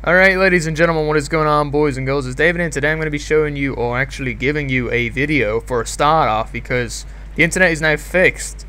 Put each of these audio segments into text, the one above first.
Alright, ladies and gentlemen, what is going on, boys and girls? It's David, and today I'm going to be showing you, or actually giving you, a video for a start off because the internet is now fixed.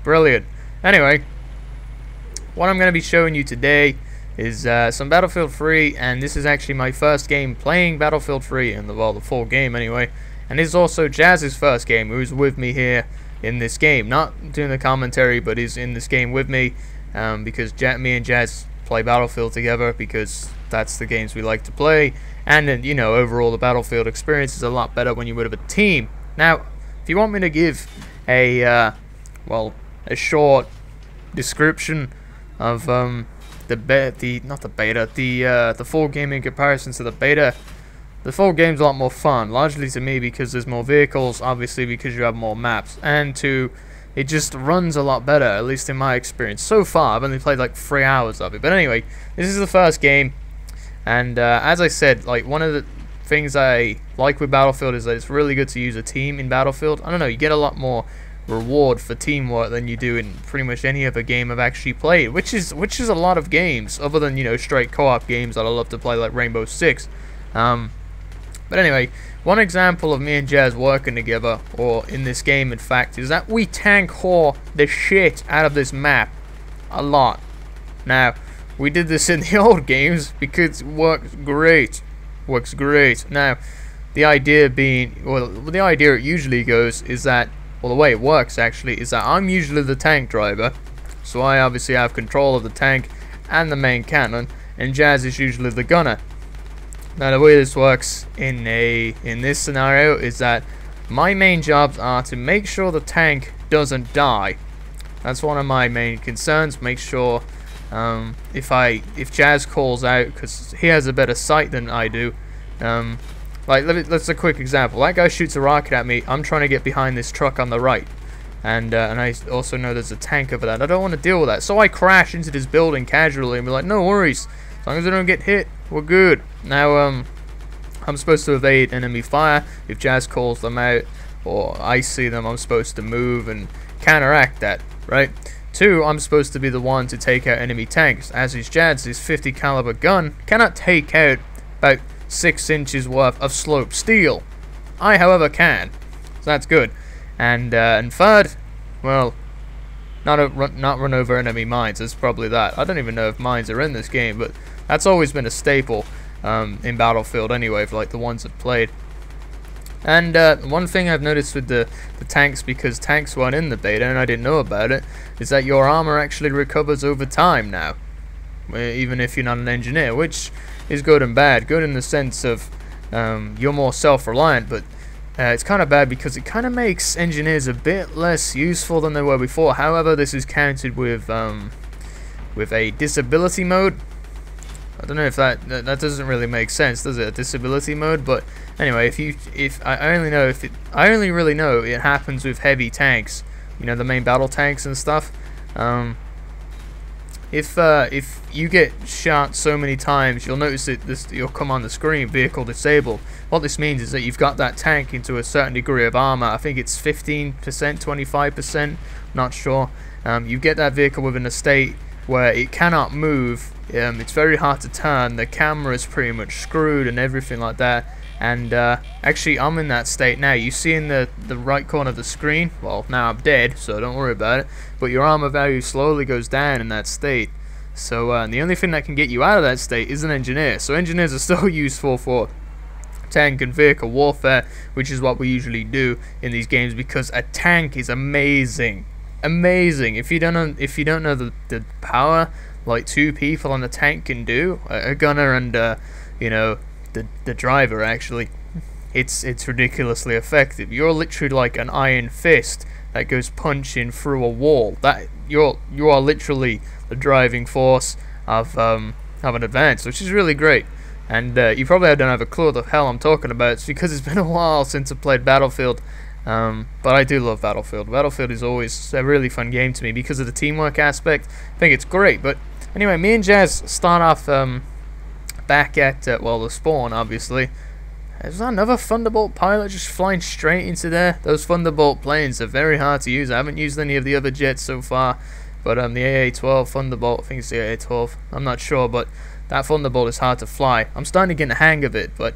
Brilliant. Anyway, what I'm going to be showing you today is some Battlefield 3, and this is actually my first game playing Battlefield 3, in the full game anyway. And this is also Jazz's first game, who's with me here in this game. Not doing the commentary, but is in this game with me because me and Jazz play Battlefield together because that's the games we like to play, and you know, overall the Battlefield experience is a lot better when you're with a team. Now, if you want me to give a short description of the full game in comparison to the beta, the full game's a lot more fun, largely to me because there's more vehicles, obviously because you have more maps, and it just runs a lot better, at least in my experience. So far, I've only played like 3 hours of it. But anyway, this is the first game. And as I said, like, one of the things I like with Battlefield is that it's really good to use a team in Battlefield. I don't know, you get a lot more reward for teamwork than you do in pretty much any other game I've actually played, which is a lot of games, other than, you know, straight co-op games that I love to play, like Rainbow Six. But anyway, one example of me and Jazz working together, or in this game in fact, is that we tank whore the shit out of this map a lot. Now, we did this in the old games because it works great. Now, the idea being, well, the idea it usually goes is that, well, the way it works actually is that I'm usually the tank driver, so I obviously have control of the tank and the main cannon, and Jazz is usually the gunner. Now, the way this works in this scenario is that my main jobs are to make sure the tank doesn't die. That's one of my main concerns. Make sure if Jazz calls out, because he has a better sight than I do. Let's a quick example. That guy shoots a rocket at me. I'm trying to get behind this truck on the right, and I also know there's a tank over there. I don't want to deal with that, so I crash into this building casually and be like, no worries, as long as I don't get hit, we're good. Now, I'm supposed to evade enemy fire. If Jazz calls them out, or I see them, I'm supposed to move and counteract that, right? 2, I'm supposed to be the one to take out enemy tanks, as is Jazz's 50 caliber gun cannot take out about 6 inches worth of sloped steel. I, however, can, so that's good. And 3rd, well, not run over enemy mines. It's probably that. I don't even know if mines are in this game, but that's always been a staple in Battlefield anyway, for like the ones I've played. And one thing I've noticed with the tanks, because tanks weren't in the beta and I didn't know about it, is that your armor actually recovers over time now, even if you're not an engineer, which is good and bad. Good in the sense of you're more self-reliant, but it's kind of bad because it kind of makes engineers a bit less useful than they were before. However, this is countered with a disability mode. I don't know if that doesn't really make sense, does it? A disability mode, but anyway, I only really know it happens with heavy tanks, you know, the main battle tanks and stuff. If you get shot so many times, you'll notice that you'll come on the screen, vehicle disabled. What this means is that you've got that tank into a certain degree of armor. I think it's 15%, 25%, not sure. You get that vehicle within a state where it cannot move. It's very hard to turn. The camera is pretty much screwed and everything like that. And actually, I'm in that state now. You see in the right corner of the screen, well, now I'm dead, so don't worry about it, but your armor value slowly goes down in that state. So the only thing that can get you out of that state is an engineer. So engineers are still useful for tank and vehicle warfare, which is what we usually do in these games, because a tank is amazing. If you don't know the power like 2 people on the tank can do, a gunner and you know, the driver, actually, it's ridiculously effective. You're literally like an iron fist that goes punching through a wall. That you are literally the driving force of an advance, which is really great. And you probably don't have a clue what the hell I'm talking about. It's because it's been a while since I played Battlefield. But I do love Battlefield. Battlefield is always a really fun game to me because of the teamwork aspect. I think it's great. But anyway, me and Jazz start off back at the spawn, obviously. There's another Thunderbolt pilot just flying straight into there. Those Thunderbolt planes are very hard to use. I haven't used any of the other jets so far, but the AA-12 Thunderbolt, I think it's the AA-12, I'm not sure, but That thunderbolt is hard to fly. I'm starting to get the hang of it, but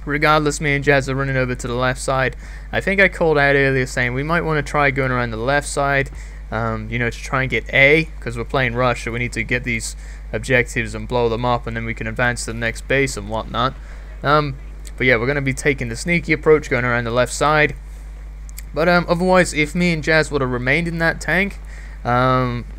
regardless, me and Jazz are running over to the left side. I think I called out earlier saying we might want to try going around the left side, you know, to try and get A, because we're playing rush, so we need to get these objectives and blow them up, and then we can advance to the next base and whatnot. But yeah, we're going to be taking the sneaky approach, going around the left side. But otherwise, if me and Jazz would have remained in that tank,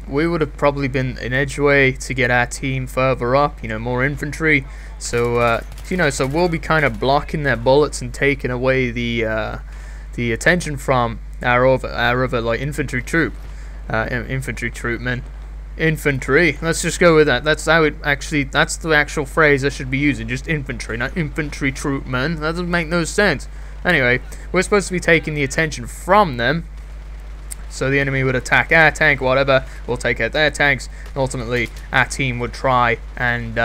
we would have probably been an edgeway to get our team further up, you know, more infantry. So you know, so we'll be kind of blocking their bullets and taking away the attention from our other like infantry troopmen. Infantry. Let's just go with that. That's how it actually. That's the actual phrase I should be using. Just infantry, not infantry troopmen. That doesn't make no sense. Anyway, we're supposed to be taking the attention from them, so the enemy would attack our tank, whatever. We'll take out their tanks, and ultimately our team would try and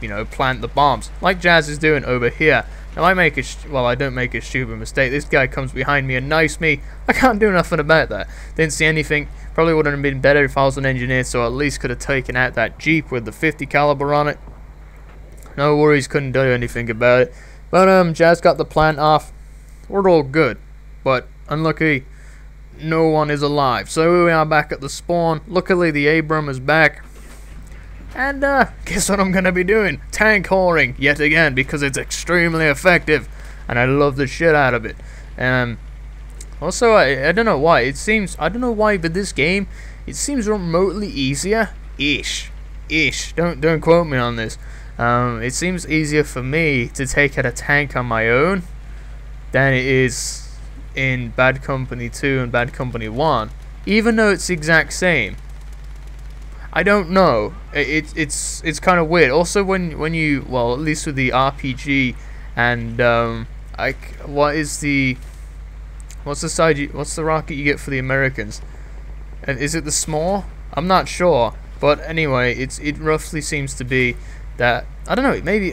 you know, plant the bombs like Jazz is doing over here. Now I make a I don't make a stupid mistake. This guy comes behind me and knifes me. I can't do nothing about that. Didn't see anything. Probably would have been better if I was an engineer, so at least could have taken out that Jeep with the 50 caliber on it. No worries, couldn't do anything about it. But Jazz got the plant off. We're all good, but unlucky, no one is alive. So we are back at the spawn. Luckily the Abram is back. And guess what I'm gonna be doing? Tank whoring yet again, because it's extremely effective and I love the shit out of it. Also, I don't know why. It seems, I don't know why, but this game, it seems remotely easier. Ish. Don't quote me on this. It seems easier for me to take out a tank on my own than it is in Bad Company 2 and Bad Company 1. Even though it's the exact same. I don't know. It's kind of weird. Also, when you, well, at least with the RPG and what's the rocket you get for the Americans? And is it the small? I'm not sure. But anyway, it roughly seems to be that, I don't know, maybe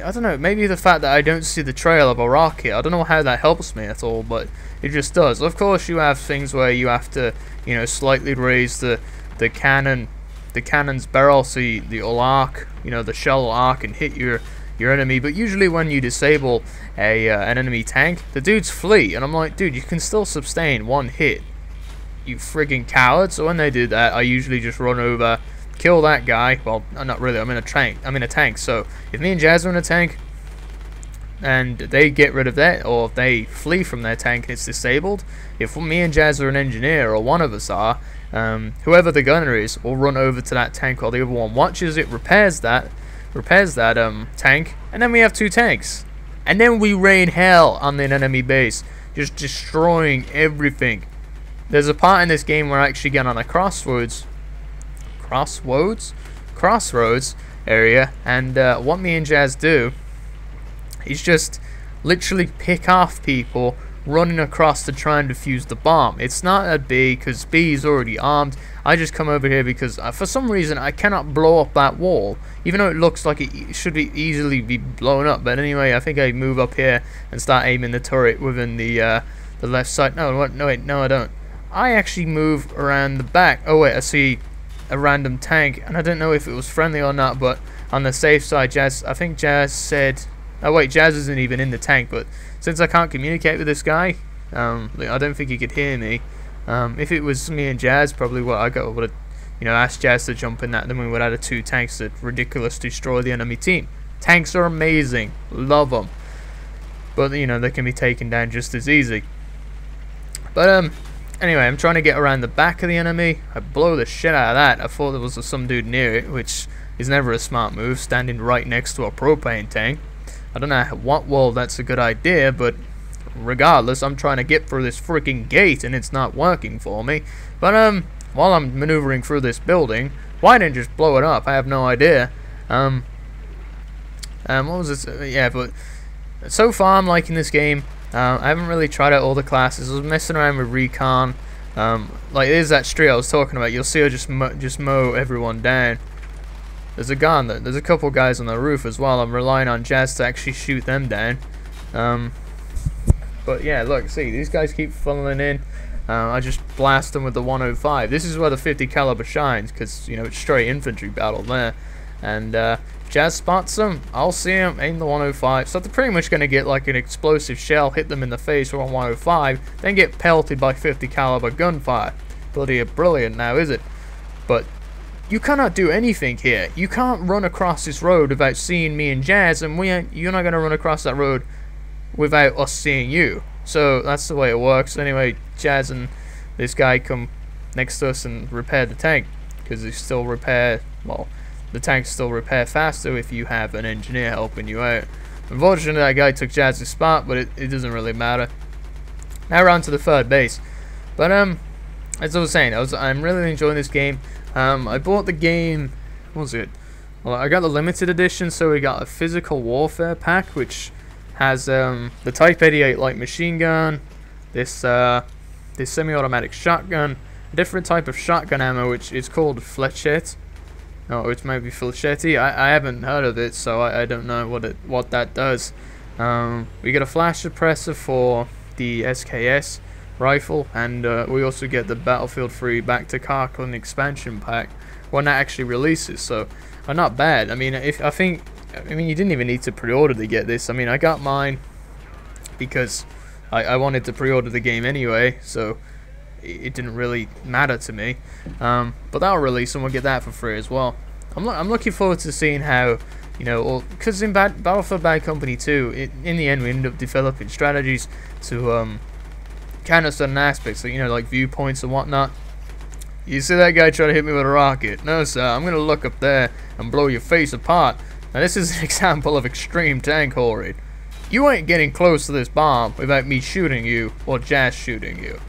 the fact that I don't see the trail of a rocket, I don't know how that helps me at all, but it just does. Of course, you have things where you have to, you know, slightly raise the cannon's barrel so you'll arc, you know, the shell will arc and hit your enemy. But usually when you disable an enemy tank, the dudes flee, and I'm like, dude, you can still sustain one hit, you friggin' coward. So when they do that, I usually just run over, kill that guy. Well, not really, I'm in a tank. So if me and Jazz are in a tank and they get rid of that, or if they flee from their tank and it's disabled, if me and Jazz are an engineer, or one of us are, whoever the gunner is will run over to that tank while the other one watches it, repairs that tank, and then we have two tanks, and then we rain hell on the enemy base, just destroying everything. There's a part in this game where I actually get on a crossroads area, and what me and Jazz do is just literally pick off people running across to try and defuse the bomb. It's not at B, because B is already armed. I just come over here because for some reason I cannot blow up that wall, even though it looks like it should be easily be blown up. But anyway, I think I move up here and start aiming the turret within the left side. No, wait, no, I don't. I actually move around the back. Oh wait, I see a random tank, and I don't know if it was friendly or not, but on the safe side, I think Jazz said, oh wait, Jazz isn't even in the tank, but since I can't communicate with this guy, I don't think he could hear me. If it was me and Jazz, probably what I would have, you know, asked Jazz to jump in that, then we would have had two tanks that ridiculously destroy the enemy team. Tanks are amazing, love them, but you know, they can be taken down just as easy. But anyway, I'm trying to get around the back of the enemy. I blow the shit out of that. I thought there was some dude near it, which is never a smart move, standing right next to a propane tank. I don't know what world that's a good idea, but regardless, I'm trying to get through this freaking gate and it's not working for me. But while I'm maneuvering through this building, why didn't just blow it up? I have no idea. What was it? Yeah, but so far I'm liking this game. I haven't really tried out all the classes. I was messing around with recon. Like there's that street I was talking about. You'll see her just mow everyone down. There's a couple guys on the roof as well. I'm relying on Jazz to actually shoot them down. But yeah, look, see, these guys keep funneling in. I just blast them with the 105. This is where the 50 caliber shines, because you know it's straight infantry battle there. And Jazz spots him. I'll see him, aim the 105. So they're pretty much going to get like an explosive shell, hit them in the face for a 105, then get pelted by 50 caliber gunfire. Bloody brilliant now, is it? But you cannot do anything here. You can't run across this road without seeing me and Jazz, and you're not going to run across that road without us seeing you. So that's the way it works. Anyway, Jazz and this guy come next to us and repair the tank, because they still repair, well, the tanks still repair faster if you have an engineer helping you out. Unfortunately, that guy took Jazz's spot, but it doesn't really matter. Now we're on to the third base. But as I was saying, I'm really enjoying this game. I bought the game, what was it? Well, I got the limited edition, so we got a physical warfare pack, which has the Type 88 light machine gun, this semi-automatic shotgun, a different type of shotgun ammo, which is called Flechette. No, it might be Flechetti. I haven't heard of it, so I don't know what that does. We get a flash suppressor for the SKS rifle, and we also get the Battlefield 3 Back to Karkland expansion pack when that actually releases. So, not bad. I mean, you didn't even need to pre-order to get this. I mean, I got mine because I wanted to pre-order the game anyway, so it didn't really matter to me. But that'll release and we'll get that for free as well. I'm looking forward to seeing how, you know, because in Battlefield Bad Company 2, in the end we ended up developing strategies to counter certain aspects, like, you know, like viewpoints and whatnot. You see that guy trying to hit me with a rocket? No, sir, I'm gonna look up there and blow your face apart. Now this is an example of extreme tank horrid. You ain't getting close to this bomb without me shooting you or Jazz shooting you.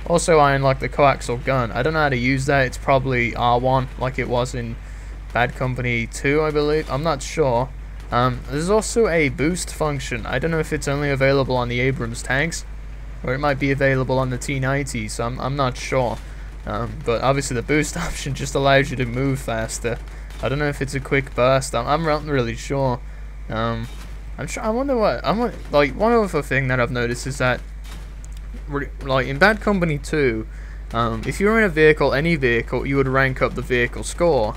Also, I unlocked the coaxial gun. I don't know how to use that. It's probably R1 like it was in Bad Company 2, I believe. I'm not sure. There's also a boost function. I don't know if it's only available on the Abrams tanks, or it might be available on the T90, so I'm not sure. But obviously the boost option just allows you to move faster. I don't know if it's a quick burst. I'm not really sure. I wonder what. Like, one other thing that I've noticed is that, like in Bad Company 2, if you were in a vehicle, any vehicle, you would rank up the vehicle score,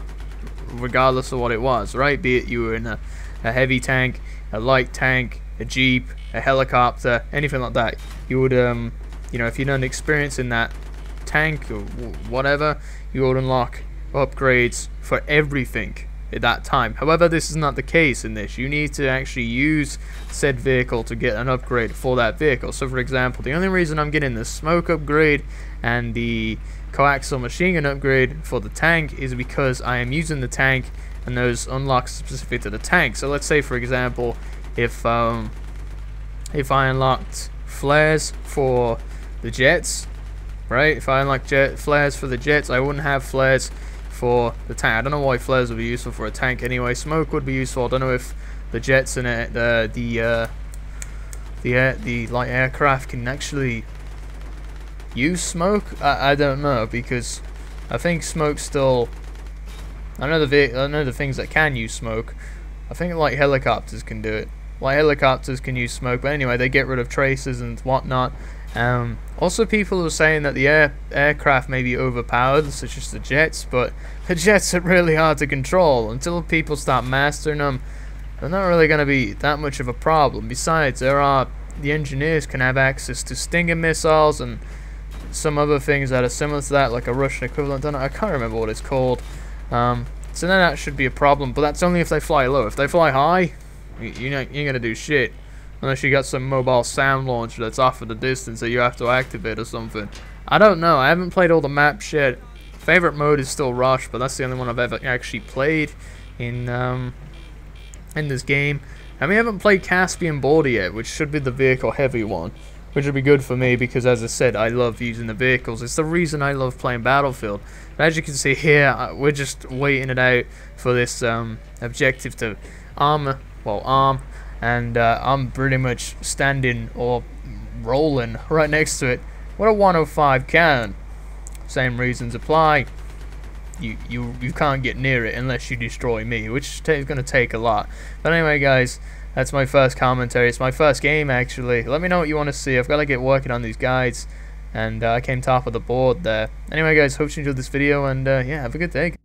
regardless of what it was, right? Be it you were in a heavy tank, a light tank, a jeep, a helicopter, anything like that. You would, you know, if you'd done experience in that tank or whatever, you would unlock upgrades for everything at that time. However, this is not the case in this. You need to actually use said vehicle to get an upgrade for that vehicle. So for example, the only reason I'm getting the smoke upgrade and the coaxial machine gun upgrade for the tank is because I am using the tank and those unlocks specific to the tank. So let's say, for example, if I unlocked flares for the jets, right? If I unlock flares for the jets, I wouldn't have flares for the tank. I don't know why flares would be useful for a tank anyway. Smoke would be useful. I don't know if the jets and the light aircraft can actually use smoke. I don't know, because I think smoke still. I know the things that can use smoke. I think light helicopters can do it. Light helicopters can use smoke, but anyway, they get rid of traces and whatnot. Also, people are saying that the aircraft may be overpowered, such as the jets, but the jets are really hard to control. Until people start mastering them, they're not really going to be that much of a problem. Besides, the engineers can have access to Stinger missiles and some other things that are similar to that, like a Russian equivalent. I can't remember what it's called. So then that should be a problem, but that's only if they fly low. If they fly high, you ain't going to do shit. Unless you got some mobile sound launcher that's off at a distance that you have to activate or something. I don't know. I haven't played all the maps yet. Favorite mode is still Rush, but that's the only one I've ever actually played in this game. And we haven't played Caspian Border yet, which should be the vehicle heavy one, which would be good for me because, as I said, I love using the vehicles. It's the reason I love playing Battlefield. But as you can see here, we're just waiting it out for this objective to arm, and I'm pretty much standing or rolling right next to it. What a 105 count. Same reasons apply. You can't get near it unless you destroy me, which is going to take a lot. But anyway, guys, that's my first commentary. It's my first game, actually. Let me know what you want to see. I've got to get working on these guides, and I came top of the board there. Anyway, guys, hope you enjoyed this video, and yeah, have a good day.